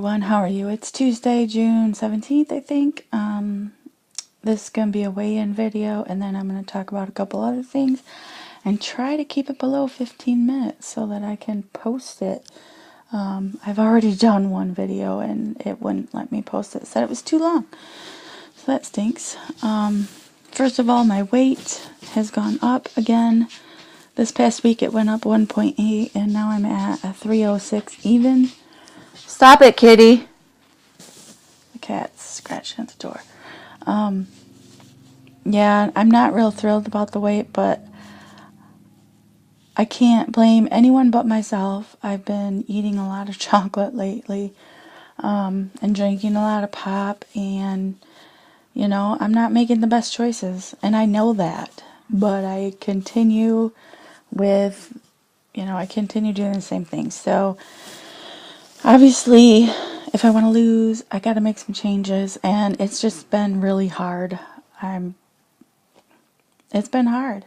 everyone, how are you? It's Tuesday, June 17th, I think. This is going to be a weigh-in video, and then I'm going to talk about a couple other things and try to keep it below 15 minutes so that I can post it. I've already done one video and it wouldn't let me post it. It said it was too long, so that stinks. First of all, my weight has gone up again. This past week it went up 1.8 and now I'm at a 306 even. Stop it, kitty. The cat's scratching at the door. Yeah, I'm not real thrilled about the weight, but I can't blame anyone but myself. I've been eating a lot of chocolate lately, and drinking a lot of pop, and, you know, I'm not making the best choices, and I know that, but I continue with, I continue doing the same thing. So, obviously, if I want to lose, I got to make some changes, and it's just been really hard. It's been hard.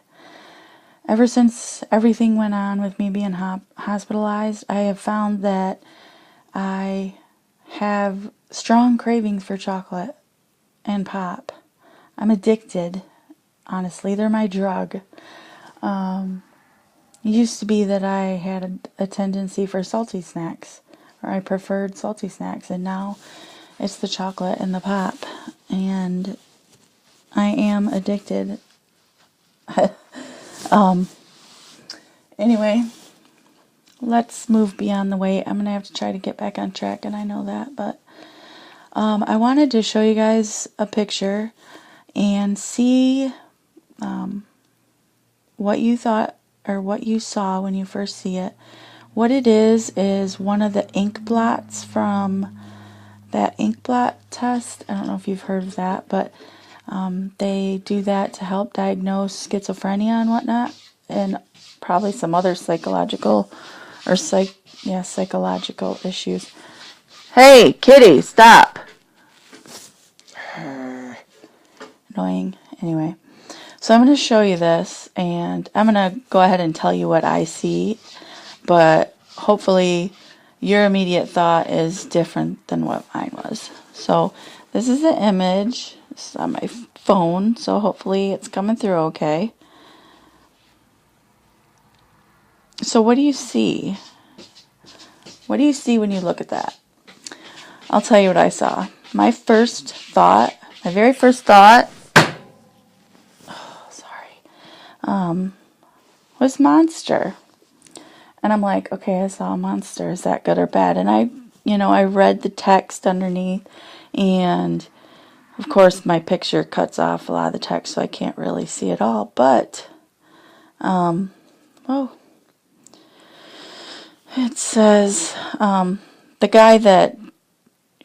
Ever since everything went on with me being hospitalized, I have found that I have strong cravings for chocolate and pop. I'm addicted. Honestly, they're my drug. It used to be that I had a tendency for salty snacks, or I preferred salty snacks, and now it's the chocolate and the pop, and I am addicted. Anyway, let's move beyond the weight. I'm going to have to try to get back on track, and I know that, but I wanted to show you guys a picture and see what you thought or what you saw when you first see it. What it is one of the ink blots from that ink blot test. I don't know if you've heard of that, but they do that to help diagnose schizophrenia and whatnot, and probably some other psychological or psychological issues. Hey, kitty, stop. Annoying. Anyway, so I'm going to show you this, and I'm going to go ahead and tell you what I see, but hopefully your immediate thought is different than what mine was. So this is the image. It's on my phone, so hopefully it's coming through okay. So what do you see? What do you see when you look at that? I'll tell you what I saw. My very first thought, was monster. And I'm like, okay, I saw a monster. Is that good or bad? And I read the text underneath, and of course my picture cuts off a lot of the text, so I can't really see it all. But, it says, the guy that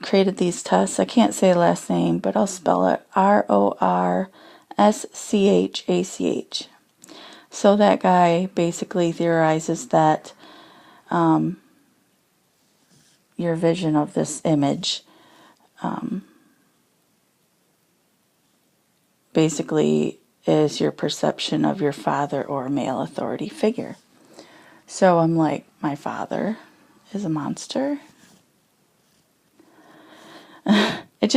created these tests, I can't say the last name, but I'll spell it, RORSCHACH. So that guy basically theorizes that your vision of this image basically is your perception of your father or male authority figure. So I'm like, my father is a monster? It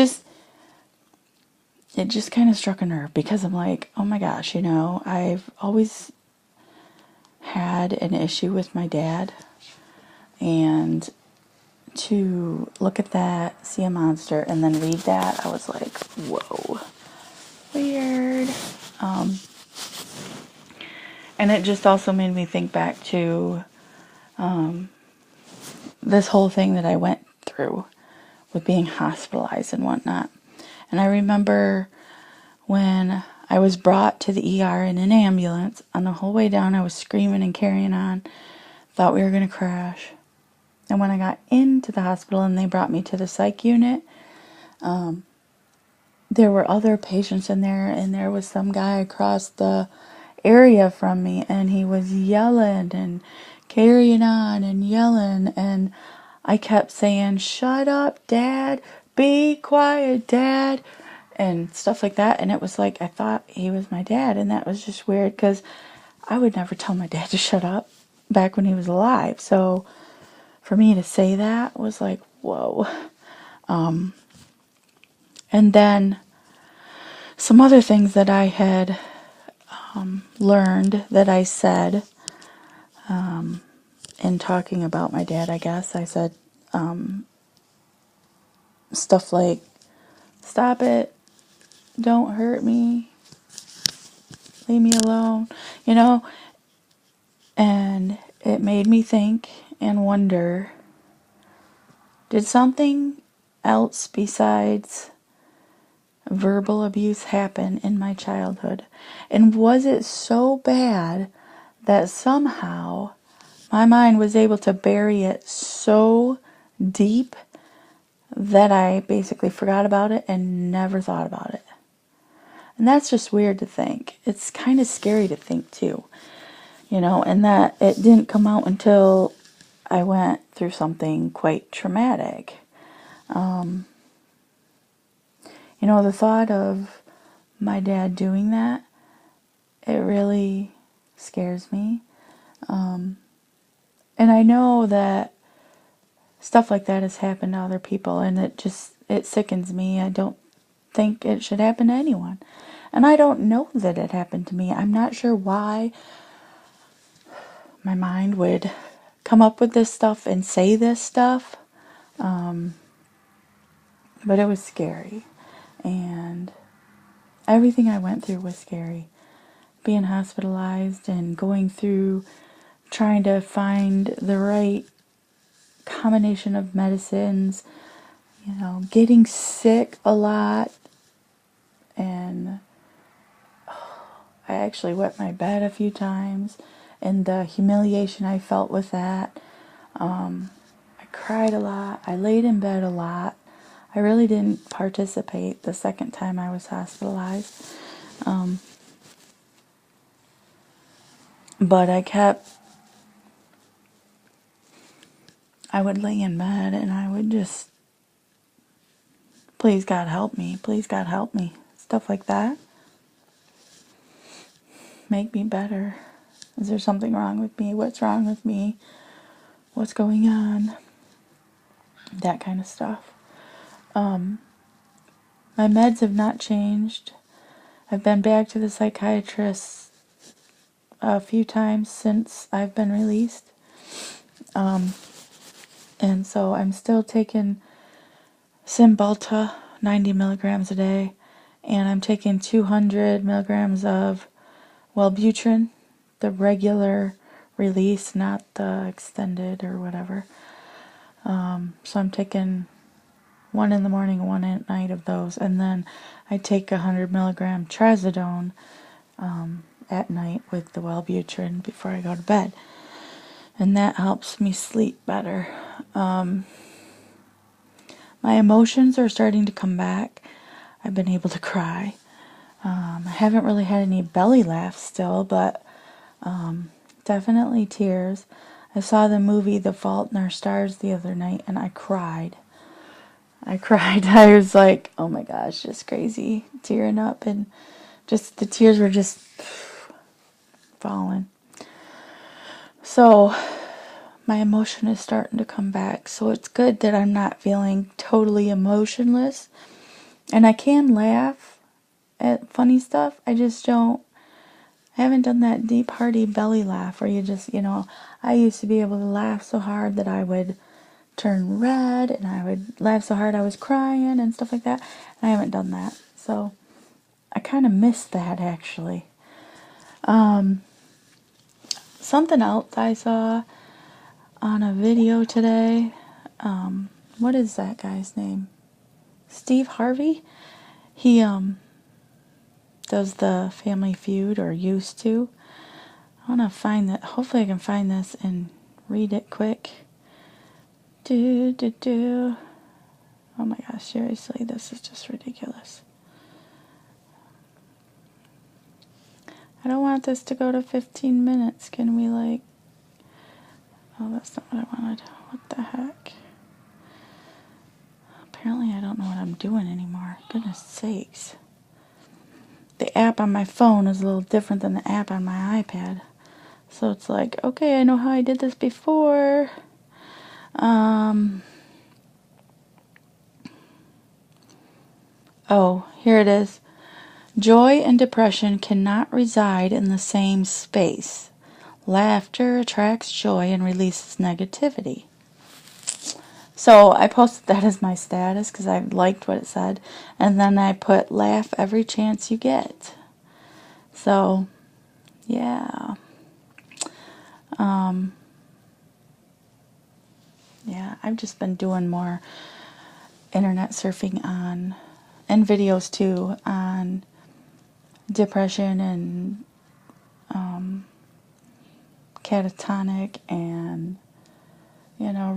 just kind of struck a nerve, because I'm like, oh my gosh, I've always had an issue with my dad, and to look at that, see a monster, and then read that, I was like, whoa, weird. And it just also made me think back to this whole thing that I went through with being hospitalized and whatnot. And I remember when I was brought to the ER in an ambulance, on the whole way down I was screaming and carrying on, thought we were going to crash. And when I got into the hospital and they brought me to the psych unit, there were other patients in there, and there was some guy across the area from me, and he was yelling and carrying on and yelling, and I kept saying, shut up, Dad, be quiet, Dad, and stuff like that. And it was like, I thought he was my dad, and that was just weird, because I would never tell my dad to shut up back when he was alive. So for me to say that was like, whoa. And then some other things that I had learned that I said in talking about my dad, I guess. I said stuff like, stop it, don't hurt me, leave me alone, you know? And it made me think and wonder, did something else besides verbal abuse happen in my childhood? And was it so bad that somehow my mind was able to bury it so deep that I basically forgot about it and never thought about it? And that's just weird to think. It's kind of scary to think too, you know, and that it didn't come out until I went through something quite traumatic. You know, the thought of my dad doing that, it really scares me. And I know that stuff like that has happened to other people, and it sickens me. I don't think it should happen to anyone. And I don't know that it happened to me. I'm not sure why my mind would come up with this stuff and say this stuff. But it was scary. And everything I went through was scary. Being hospitalized and going through trying to find the right combination of medicines, you know, getting sick a lot. And I actually wet my bed a few times, and the humiliation I felt with that. I cried a lot. I laid in bed a lot. I really didn't participate the second time I was hospitalized. But I would lay in bed and I would just, please God help me, please God help me. Stuff like that. Make me better. Is there something wrong with me? What's wrong with me? What's going on? That kind of stuff. My meds have not changed. I've been back to the psychiatrist a few times since I've been released. And so I'm still taking Cymbalta, 90 milligrams a day, and I'm taking 200 milligrams of Wellbutrin, the regular release, not the extended or whatever. So I'm taking one in the morning, one at night of those, and then I take 100 milligram trazodone at night with the Wellbutrin before I go to bed, and that helps me sleep better. My emotions are starting to come back. I've been able to cry. I haven't really had any belly laughs still, but definitely tears. I saw the movie The Fault in Our Stars the other night, and I cried. I was like, oh my gosh, just crazy, tearing up, and just the tears were just falling. So my emotion is starting to come back. So it's good that I'm not feeling totally emotionless. And I can laugh at funny stuff. I haven't done that deep, hearty belly laugh where you just, you know, I used to be able to laugh so hard that I would turn red, and I would laugh so hard I was crying and stuff like that. And I haven't done that. So I kind of missed that, actually. Something else I saw on a video today. What is that guy's name? Steve Harvey? He does the Family Feud, or used to. I want to find that. Hopefully I can find this and read it quick. Oh my gosh, seriously, this is just ridiculous. I don't want this to go to 15 minutes. Can we, like... Oh, that's not what I wanted. What the heck? Apparently I don't know what I'm doing anymore. Goodness sakes. The app on my phone is a little different than the app on my iPad. So it's like, okay, I know how I did this before. Oh, here it is. Joy and depression cannot reside in the same space. Laughter attracts joy and releases negativity. So I posted that as my status because I liked what it said. And then I put laugh every chance you get. So, yeah. Yeah, I've just been doing more internet surfing on, and videos too, on depression and catatonic, and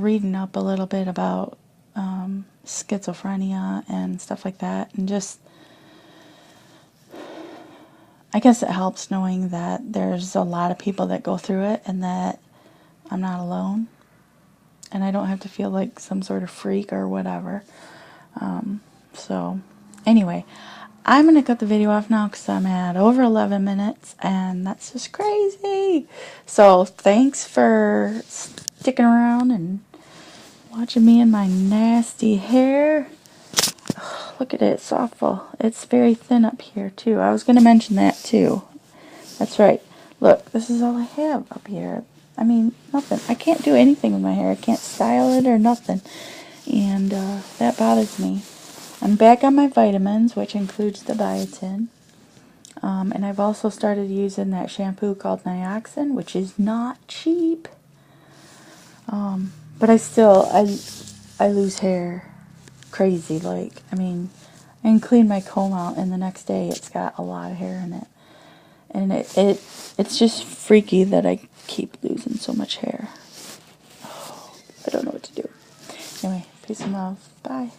reading up a little bit about schizophrenia and stuff like that, and just I guess it helps knowing that there's a lot of people that go through it and that I'm not alone and I don't have to feel like some sort of freak or whatever. So anyway, I'm going to cut the video off now because I'm at over 11 minutes and that's just crazy. So thanks for sticking around and watching me and my nasty hair. Oh, look at it, it's awful. It's very thin up here too. I was going to mention that too. That's right. Look, this is all I have up here. I mean, nothing. I can't do anything with my hair. I can't style it or nothing. And that bothers me. I'm back on my vitamins, which includes the biotin. And I've also started using that shampoo called Nioxin, which is not cheap. But I lose hair crazy. Like, I mean, I can clean my comb out and the next day it's got a lot of hair in it. And it's just freaky that I keep losing so much hair. Oh, I don't know what to do. Anyway, peace and love. Bye.